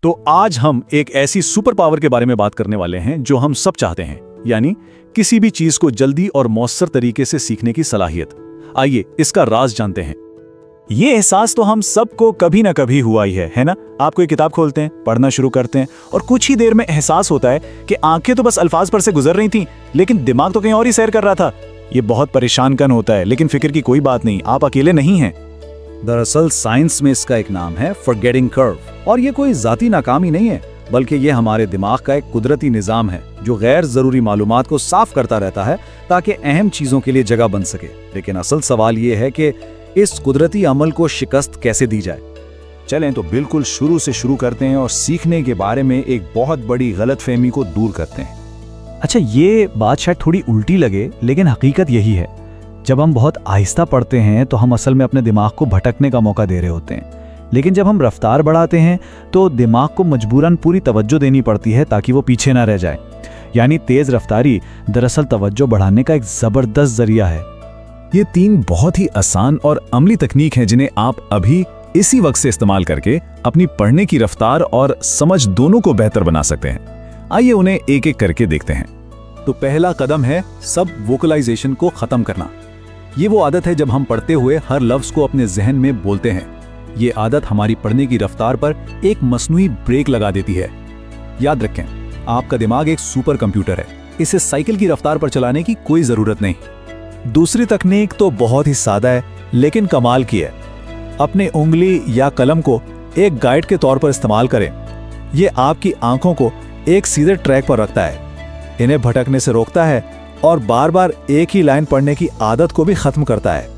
तो आज हम एक ऐसी सुपर पावर के बारे में बात करने वाले हैं जो हम सब चाहते हैं, यानी किसी भी चीज को जल्दी और मौसर तरीके से सीखने की सलाहियत। आइए इसका राज जानते हैं। ये एहसास तो हम सबको कभी ना कभी हुआ ही है ना? आप कोई किताब खोलते हैं, पढ़ना शुरू करते हैं और कुछ ही देर में एहसास होता है कि आंखें तो बस अल्फाज पर से गुजर रही थीं, लेकिन दिमाग तो कहीं और ही सैर कर रहा था। ये बहुत परेशान होता है, लेकिन फिक्र की कोई बात नहीं, आप अकेले नहीं हैं। दरअसल साइंस में इसका एक नाम है फॉरगेटिंग कर्व, और ये कोई जाती नाकामी नहीं है, बल्कि ये हमारे दिमाग का एक कुदरती निज़ाम है जो गैर ज़रूरी मालूमात को साफ करता रहता है ताकि अहम चीज़ों के लिए जगह बन सके। लेकिन असल सवाल ये है कि इस कुदरती अमल को शिकस्त कैसे दी जाए। चलें तो बिल्कुल शुरू से शुरू करते हैं और सीखने के बारे में एक बहुत बड़ी गलतफहमी को दूर करते हैं। अच्छा, ये बात शायद थोड़ी उल्टी लगे, लेकिन हकीकत यही है। जब हम बहुत आहिस्ता पढ़ते हैं तो हम असल में अपने दिमाग को भटकने का मौका दे रहे होते हैं, लेकिन जब हम रफ्तार बढ़ाते हैं तो दिमाग को मजबूरन पूरी तवज्जो देनी पड़ती है ताकि वो पीछे ना रह जाए। यानी तेज रफ्तारी दरअसल तवज्जो बढ़ाने का एक ज़बरदस्त जरिया है। ये 3 बहुत ही आसान और अमली तकनीक हैं जिन्हें आप अभी इसी वक्त से इस्तेमाल करके अपनी पढ़ने की रफ्तार और समझ दोनों को बेहतर बना सकते हैं। आइए उन्हें एक एक करके देखते हैं। तो पहला कदम है सब वोकलाइजेशन को खत्म करना। ये वो आदत है जब हम पढ़ते हुए हर लफ्ज को अपने जहन में बोलते हैं। ये आदत हमारी पढ़ने की रफ्तार पर एक मसनूई ब्रेक लगा देती है। याद रखें, आपका दिमाग एक सुपर कंप्यूटर है, इसे साइकिल की रफ्तार पर चलाने की कोई जरूरत नहीं। दूसरी तकनीक तो बहुत ही सादा है लेकिन कमाल की है। अपने उंगली या कलम को एक गाइड के तौर पर इस्तेमाल करें। ये आपकी आंखों को एक सीधे ट्रैक पर रखता है, इन्हें भटकने से रोकता है और बार बार एक ही लाइन पढ़ने की आदत को भी खत्म करता है।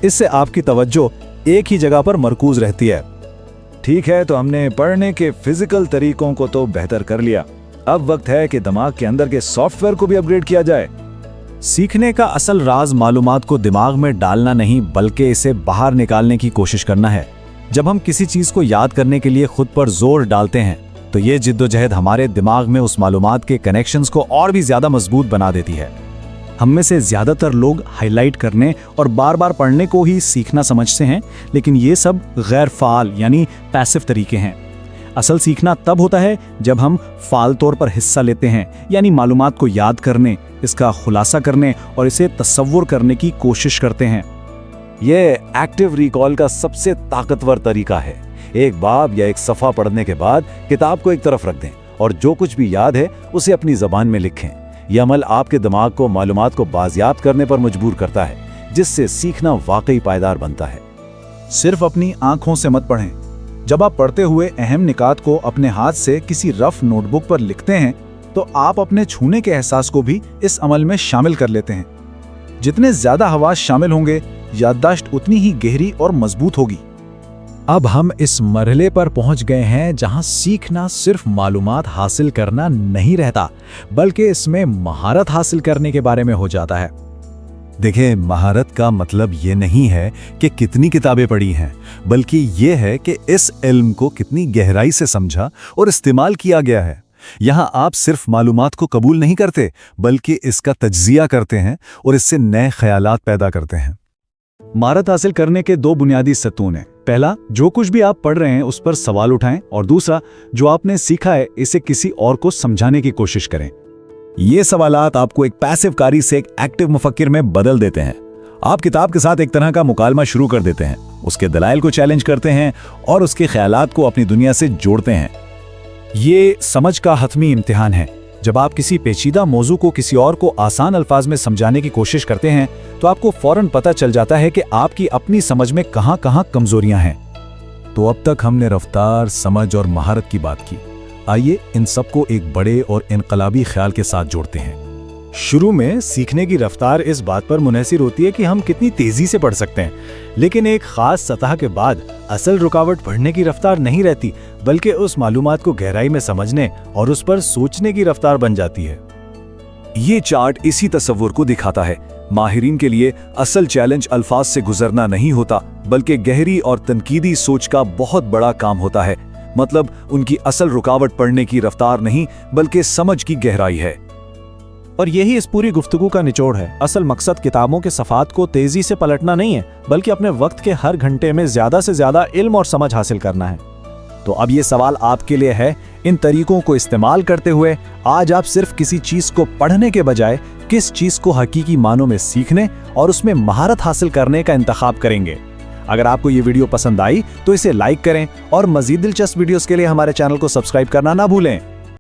इससे आपकी तवज्जो एक ही जगह पर मरकूज रहती है। ठीक है, तो हमने पढ़ने के फिजिकल तरीकों को तो बेहतर कर लिया। अब वक्त है कि दिमाग के अंदर के सॉफ्टवेयर को भी अपग्रेड किया जाए। सीखने का असल राज मालूमात को दिमाग में डालना नहीं, बल्कि इसे बाहर निकालने की कोशिश करना है। जब हम किसी चीज को याद करने के लिए खुद पर जोर डालते हैं तो ये जिद्दोजहद हमारे दिमाग में उस मालूमात के कनेक्शंस को और भी ज्यादा मजबूत बना देती है। हम में से ज्यादातर लोग हाईलाइट करने और बार बार पढ़ने को ही सीखना समझते हैं, लेकिन ये सब गैर फाल यानी पैसिव तरीके हैं। असल सीखना तब होता है जब हम फाल तौर पर हिस्सा लेते हैं, यानी मालूमात को याद करने, इसका खुलासा करने और इसे तसव्वुर करने की कोशिश करते हैं। यह एक्टिव रिकॉल का सबसे ताकतवर तरीका है। एक बाब या एक सफ़ा पढ़ने के बाद किताब को एक तरफ रख दें और जो कुछ भी याद है उसे अपनी ज़बान में लिखें। यह अमल आपके दिमाग को मालूमात को बाजियाब्त करने पर मजबूर करता है, जिससे सीखना वाकई पायदार बनता है। सिर्फ अपनी आंखों से मत पढ़ें। जब आप पढ़ते हुए अहम निकात को अपने हाथ से किसी रफ नोटबुक पर लिखते हैं तो आप अपने छूने के एहसास को भी इस अमल में शामिल कर लेते हैं। जितने ज्यादा हवास शामिल होंगे, याददाश्त उतनी ही गहरी और मजबूत होगी। अब हम इस मरहले पर पहुंच गए हैं जहां सीखना सिर्फ मालूमात हासिल करना नहीं रहता, बल्कि इसमें महारत हासिल करने के बारे में हो जाता है। देखिए, महारत का मतलब ये नहीं है कि कितनी किताबें पढ़ी हैं, बल्कि ये है कि इस इल्म को कितनी गहराई से समझा और इस्तेमाल किया गया है। यहाँ आप सिर्फ मालूमात को कबूल नहीं करते, बल्कि इसका तज्जिया करते हैं और इससे नए ख्यालात पैदा करते हैं। महारत हासिल करने के 2 बुनियादी सतून हैं। पहला, जो कुछ भी आप पढ़ रहे हैं उस पर सवाल उठाएं, और दूसरा, जो आपने सीखा है इसे किसी और को समझाने की कोशिश करें। ये सवालात आपको एक पैसिव कारी से एक एक्टिव मुफक्किर में बदल देते हैं। आप किताब के साथ एक तरह का मुकालमा शुरू कर देते हैं, उसके दलाइल को चैलेंज करते हैं और उसके ख्यालात को अपनी दुनिया से जोड़ते हैं। ये समझ का हतमी इम्तिहान है। जब आप किसी पेचीदा मौजू को किसी और को आसान अल्फाज में समझाने की कोशिश करते हैं तो आपको फौरन पता चल जाता है कि आपकी अपनी समझ में कहां-कहां कमजोरियां हैं। तो अब तक हमने रफ्तार, समझ और महारत की बात की। आइए इन सबको एक बड़े और इनकलाबी ख्याल के साथ जोड़ते हैं। शुरू में सीखने की रफ्तार इस बात पर मुनहसिर होती है कि हम कितनी तेजी से पढ़ सकते हैं, लेकिन एक खास सतह के बाद असल रुकावट पढ़ने की रफ्तार नहीं रहती, बल्कि उस मालूमात को गहराई में समझने और उस पर सोचने की रफ्तार बन जाती है। ये चार्ट इसी तस्वुर को दिखाता है। माहिरीन के लिए असल चैलेंज अल्फाज से गुजरना नहीं होता, बल्कि गहरी और तनकीदी सोच का बहुत बड़ा काम होता है। मतलब उनकी असल रुकावट पढ़ने की रफ्तार नहीं, बल्कि समझ की गहराई है। और यही इस पूरी गुफ्तगू का निचोड़ है। असल मकसद किताबों के सफ़ात को तेजी से पलटना नहीं है, बल्कि अपने वक्त के हर घंटे में ज्यादा से ज्यादा इल्म और समझ हासिल करना है। तो अब ये सवाल आपके लिए है, इन तरीकों को इस्तेमाल करते हुए आज आप सिर्फ किसी चीज को पढ़ने के बजाय किस चीज को हकीकी मानों में सीखने और उसमें महारत हासिल करने का इंतखाब करेंगे। अगर आपको ये वीडियो पसंद आई तो इसे लाइक करें और मजीद दिलचस्प वीडियोस के लिए हमारे चैनल को सब्सक्राइब करना ना भूलें।